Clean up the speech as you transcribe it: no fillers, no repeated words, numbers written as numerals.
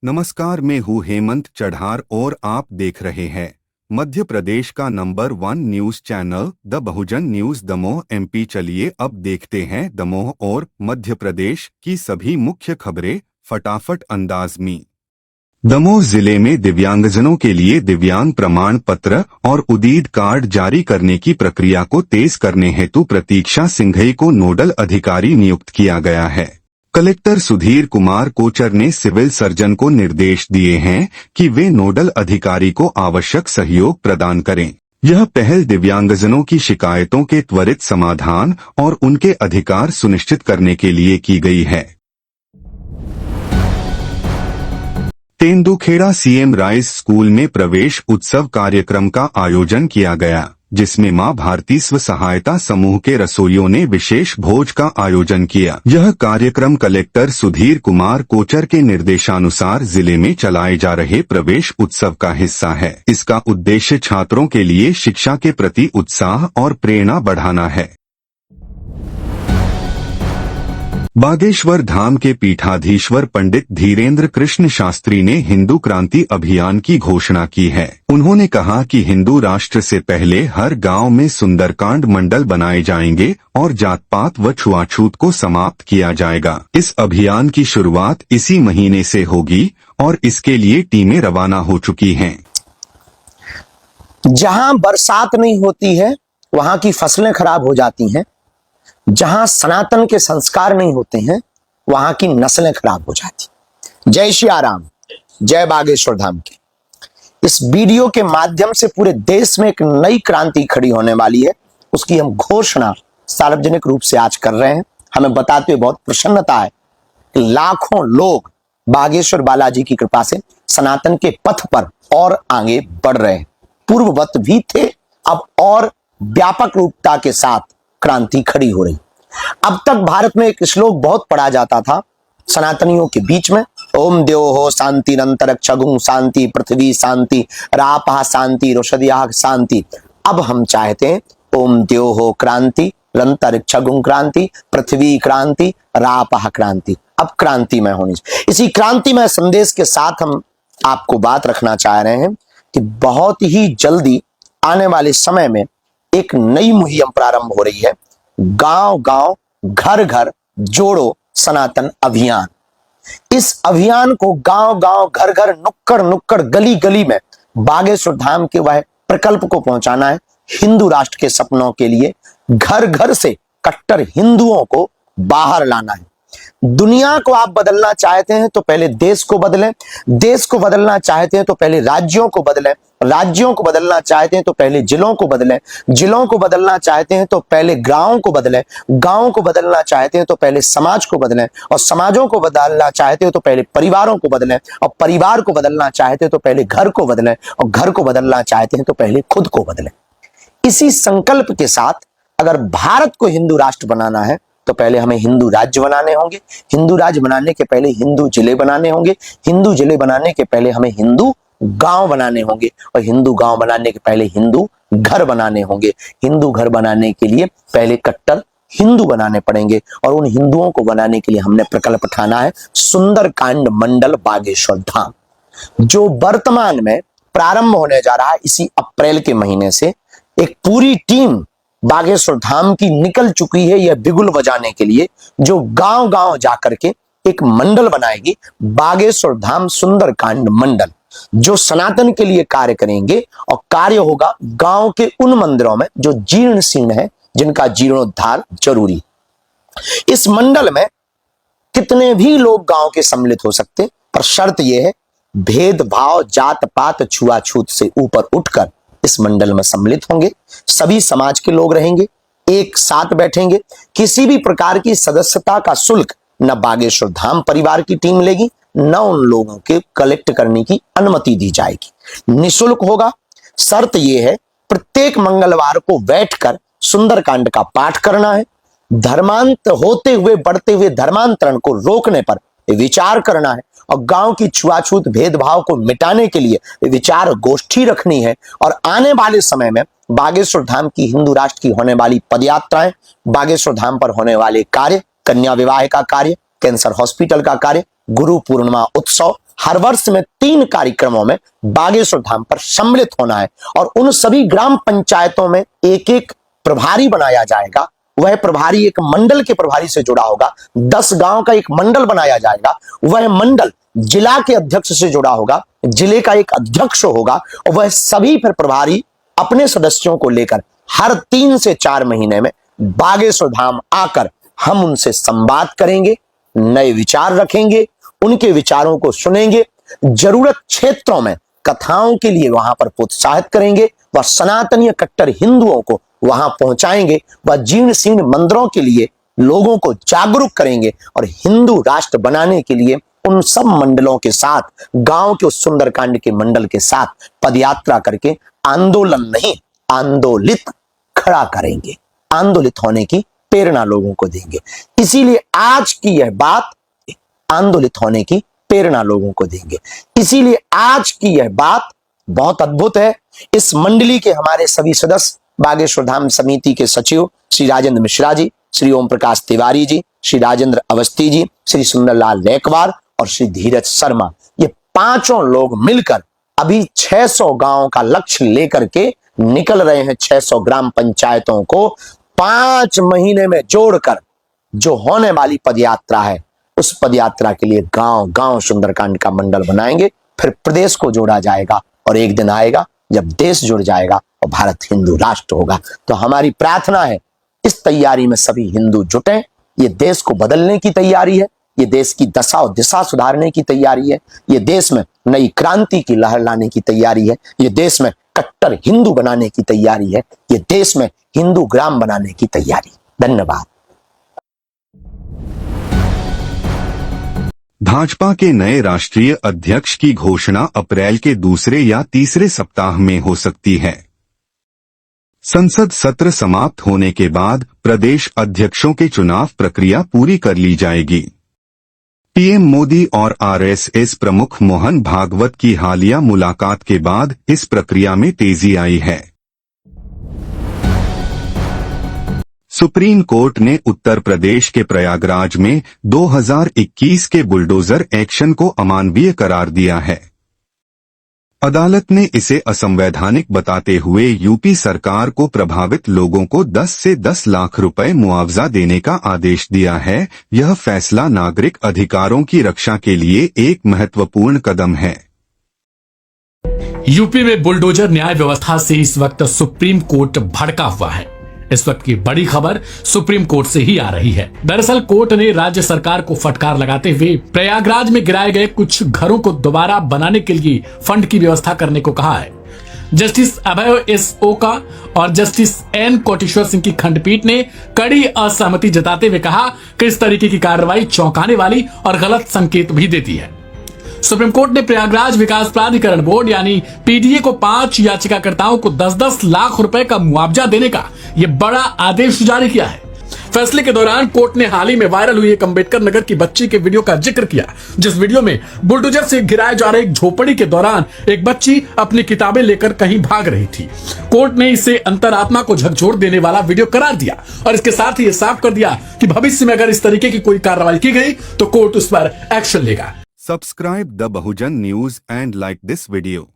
नमस्कार, मैं हूँ हेमंत चढ़ार और आप देख रहे हैं मध्य प्रदेश का number 1 news channel the Bahujan news Damoh MP. चलिए अब देखते हैं दमोह और मध्य प्रदेश की सभी मुख्य खबरें फटाफट अंदाज में। दमोह जिले में दिव्यांगजनों के लिए दिव्यांग प्रमाण पत्र और उदीद कार्ड जारी करने की प्रक्रिया को तेज करने हेतु प्रतीक्षा सिंघई को नोडल अधिकारी नियुक्त किया गया है। कलेक्टर सुधीर कुमार कोचर ने सिविल सर्जन को निर्देश दिए हैं कि वे नोडल अधिकारी को आवश्यक सहयोग प्रदान करें। यह पहल दिव्यांगजनों की शिकायतों के त्वरित समाधान और उनके अधिकार सुनिश्चित करने के लिए की गई है। तेंदुखेड़ा सीएम राइस स्कूल में प्रवेश उत्सव कार्यक्रम का आयोजन किया गया, जिसमें मां भारती स्व सहायता समूह के रसोइयों ने विशेष भोज का आयोजन किया। यह कार्यक्रम कलेक्टर सुधीर कुमार कोचर के निर्देशानुसार जिले में चलाए जा रहे प्रवेश उत्सव का हिस्सा है। इसका उद्देश्य छात्रों के लिए शिक्षा के प्रति उत्साह और प्रेरणा बढ़ाना है। बागेश्वर धाम के पीठाधीश्वर पंडित धीरेन्द्र कृष्ण शास्त्री ने हिंदू क्रांति अभियान की घोषणा की है। उन्होंने कहा कि हिंदू राष्ट्र से पहले हर गांव में सुंदरकांड मंडल बनाए जाएंगे और जात पात व छुआछूत को समाप्त किया जाएगा। इस अभियान की शुरुआत इसी महीने से होगी और इसके लिए टीमें रवाना हो चुकी हैं। जहां बरसात नहीं होती है वहां की फसलें खराब हो जाती हैं। जहां सनातन के संस्कार नहीं होते हैं वहां की नस्लें खराब हो जाती। जय श्री राम, जय बागेश्वर धाम की इस वीडियो के माध्यम से पूरे देश में एक नई क्रांति खड़ी होने वाली है। उसकी हम घोषणा सार्वजनिक रूप से आज कर रहे हैं। हमें बताते हुए बहुत प्रसन्नता है कि लाखों लोग बागेश्वर बालाजी की कृपा से सनातन के पथ पर और आगे बढ़ रहे हैं। पूर्ववत भी थे, अब और व्यापक रूपता के साथ क्रांति खड़ी हो रही। अब तक भारत में एक श्लोक बहुत पढ़ा जाता था सनातनियों के बीच में, ओम द्योः शांतिरंतरिक्षगुं शांति, पृथ्वी शांति, रापः शांति, रोषधयः शांति। अब हम चाहते हैं ओम द्योः क्रांति, रंतरिक्षगुं क्रांति, पृथ्वी क्रांति, रापः क्रांति। अब क्रांतिमय होनी चाहिए। इसी क्रांतिमय संदेश के साथ हम आपको बात रखना चाह रहे हैं कि बहुत ही जल्दी आने वाले समय में एक नई मुहिम प्रारंभ हो रही है। गांव गांव घर घर जोड़ो सनातन अभियान। इस अभियान को गांव गांव घर घर नुक्कड़ नुक्कड़ गली गली में बागेश्वर धाम के वह प्रकल्प को पहुंचाना है। हिंदू राष्ट्र के सपनों के लिए घर घर से कट्टर हिंदुओं को बाहर लाना है। दुनिया को आप बदलना चाहते हैं तो पहले देश को बदलें, देश को बदलना चाहते हैं तो पहले राज्यों को बदलें, राज्यों को बदलना चाहते हैं तो पहले जिलों को बदलें, जिलों को बदलना चाहते हैं तो पहले गांवों को बदलें, गांवों को बदलना चाहते हैं तो पहले समाज को बदलें, और समाजों को बदलना चाहते हैं तो पहले परिवारों को बदलें, और परिवार को बदलना चाहते हैं तो पहले घर को बदलें, और घर को बदलना चाहते हैं तो पहले खुद को बदलें। इसी संकल्प के साथ अगर भारत को हिंदू राष्ट्र बनाना है तो पहले हमें हिंदू राज्य बनाने होंगे, हिंदू राज्य बनाने के पहले हिंदू जिले बनाने होंगे, हिंदू जिले बनाने के पहले हमें हिंदू गांव बनाने होंगे, और हिंदू गांव बनाने के पहले हिंदू घर बनाने होंगे। हिंदू घर बनाने के लिए पहले कट्टर हिंदू बनाने पड़ेंगे, और उन हिंदुओं को बनाने के लिए हमने प्रकल्प ठाना है सुंदरकांड मंडल बागेश्वर धाम, जो वर्तमान में प्रारंभ होने जा रहा है। इसी अप्रैल के महीने से एक पूरी टीम बागेश्वर धाम की निकल चुकी है यह बिगुल बजाने के लिए, जो गांव गांव जाकर के एक मंडल बनाएगी, बागेश्वर धाम सुंदरकांड मंडल, जो सनातन के लिए कार्य करेंगे। और कार्य होगा गांव के उन मंदिरों में जो जीर्ण शीर्ण है, जिनका जीर्णोद्धार जरूरी। इस मंडल में कितने भी लोग गांव के सम्मिलित हो सकते, पर शर्त यह है भेदभाव जात पात छुआछूत से ऊपर उठकर इस मंडल में सम्मिलित होंगे। सभी समाज के लोग रहेंगे, एक साथ बैठेंगे। किसी भी प्रकार की सदस्यता का शुल्क न बागेश्वर धाम परिवार की टीम लेगी, न उन लोगों के कलेक्ट करने की अनुमति दी जाएगी। निःशुल्क होगा। शर्त यह है प्रत्येक मंगलवार को बैठकर सुंदरकांड का पाठ करना है। धर्मांतर होते हुए बढ़ते हुए धर्मांतरण को रोकने पर विचार करना है, और गांव की छुआछूत भेदभाव को मिटाने के लिए विचार गोष्ठी रखनी है। और आने वाले समय में बागेश्वर धाम की हिंदू राष्ट्र की होने वाली पदयात्राएं, बागेश्वर धाम पर होने वाले कार्य, कन्या विवाह का कार्य, कैंसर हॉस्पिटल का कार्य, गुरु पूर्णिमा उत्सव, हर वर्ष में 3 कार्यक्रमों में बागेश्वर धाम पर सम्मिलित होना है और उन सभी ग्राम पंचायतों में एक एक प्रभारी बनाया जाएगा। वह प्रभारी एक मंडल के प्रभारी से जुड़ा होगा। 10 गांव का एक मंडल बनाया जाएगा। वह मंडल जिला के अध्यक्ष से जुड़ा होगा। जिले का एक अध्यक्ष होगा और वह सभी फिर प्रभारी अपने सदस्यों को लेकर हर 3 से 4 महीने में बागेश्वर धाम आकर हम उनसे संवाद करेंगे, नए विचार रखेंगे, उनके विचारों को सुनेंगे, जरूरत क्षेत्रों में कथाओं के लिए वहां पर प्रोत्साहित करेंगे, वह सनातनीय कट्टर हिंदुओं को वहां पहुंचाएंगे, वह जीर्ण शीर्ण मंदिरों के लिए लोगों को जागरूक करेंगे और हिंदू राष्ट्र बनाने के लिए उन सब मंडलों के साथ, गांव के उस सुंदरकांड के मंडल के साथ पदयात्रा करके आंदोलन नहीं आंदोलित खड़ा करेंगे, आंदोलित होने की प्रेरणा लोगों को देंगे। इसीलिए आज की यह बात आंदोलित होने की प्रेरणा लोगों को देंगे। इसीलिए आज की यह बात बहुत अद्भुत है। इस मंडली के हमारे सभी सदस्य, बागेश्वर धाम समिति के सचिव श्री राजेंद्र मिश्रा जी, श्री ओम प्रकाश तिवारी जी, श्री राजेंद्र अवस्थी जी, श्री सुंदरलाल लेकवार और श्री धीरज शर्मा, ये 5 लोग मिलकर अभी 600 गांवों का लक्ष्य लेकर के निकल रहे हैं। 600 ग्राम पंचायतों को 5 महीने में जोड़कर जो होने वाली पदयात्रा है, उस पदयात्रा के लिए गांव गांव सुंदरकांड का मंडल बनाएंगे। फिर प्रदेश को जोड़ा जाएगा और एक दिन आएगा जब देश जुड़ जाएगा और भारत हिंदू राष्ट्र होगा। तो हमारी प्रार्थना है इस तैयारी में सभी हिंदू जुटें। ये देश को बदलने की तैयारी है, ये देश की दशा और दिशा सुधारने की तैयारी है, ये देश में नई क्रांति की लहर लाने की तैयारी है, ये देश में कट्टर हिंदू बनाने की तैयारी है, ये देश में हिंदू ग्राम बनाने की तैयारी। धन्यवाद। भाजपा के नए राष्ट्रीय अध्यक्ष की घोषणा अप्रैल के दूसरे या तीसरे सप्ताह में हो सकती है। संसद सत्र समाप्त होने के बाद प्रदेश अध्यक्षों के चुनाव प्रक्रिया पूरी कर ली जाएगी। पीएम मोदी और आरएसएस प्रमुख मोहन भागवत की हालिया मुलाकात के बाद इस प्रक्रिया में तेजी आई है। सुप्रीम कोर्ट ने उत्तर प्रदेश के प्रयागराज में 2021 के बुलडोजर एक्शन को अमानवीय करार दिया है। अदालत ने इसे असंवैधानिक बताते हुए यूपी सरकार को प्रभावित लोगों को 10 से 10 लाख रुपए मुआवजा देने का आदेश दिया है। यह फैसला नागरिक अधिकारों की रक्षा के लिए एक महत्वपूर्ण कदम है। यूपी में बुलडोजर न्याय व्यवस्था से इस वक्त सुप्रीम कोर्ट भड़का हुआ है। इस वक्त की बड़ी खबर सुप्रीम कोर्ट से ही आ रही है। दरअसल कोर्ट ने राज्य सरकार को फटकार लगाते हुए प्रयागराज में गिराए गए कुछ घरों को दोबारा बनाने के लिए फंड की व्यवस्था करने को कहा है। जस्टिस अभय एस ओका और जस्टिस एन कोटेश्वर सिंह की खंडपीठ ने कड़ी असहमति जताते हुए कहा कि इस तरीके की कार्रवाई चौंकाने वाली और गलत संकेत भी देती है। सुप्रीम कोर्ट ने प्रयागराज विकास प्राधिकरण बोर्ड यानी पीडीए को 5 याचिकाकर्ताओं को 10-10 लाख रुपए का मुआवजा देने का यह बड़ा आदेश जारी किया है। फैसले के दौरान कोर्ट ने हाल ही में वायरल हुई एक अम्बेडकर नगर की बच्ची के वीडियो का जिक्र किया, जिस वीडियो में बुलडोजर से गिराए जा रहे एक झोपड़ी के दौरान एक बच्ची अपनी किताबें लेकर कहीं भाग रही थी। कोर्ट ने इसे अंतरात्मा को झकझोर देने वाला वीडियो करार दिया और इसके साथ ही यह साफ कर दिया कि भविष्य में अगर इस तरीके की कोई कार्रवाई की गई तो कोर्ट उस पर एक्शन लेगा। Subscribe the Bahujan News and like this video.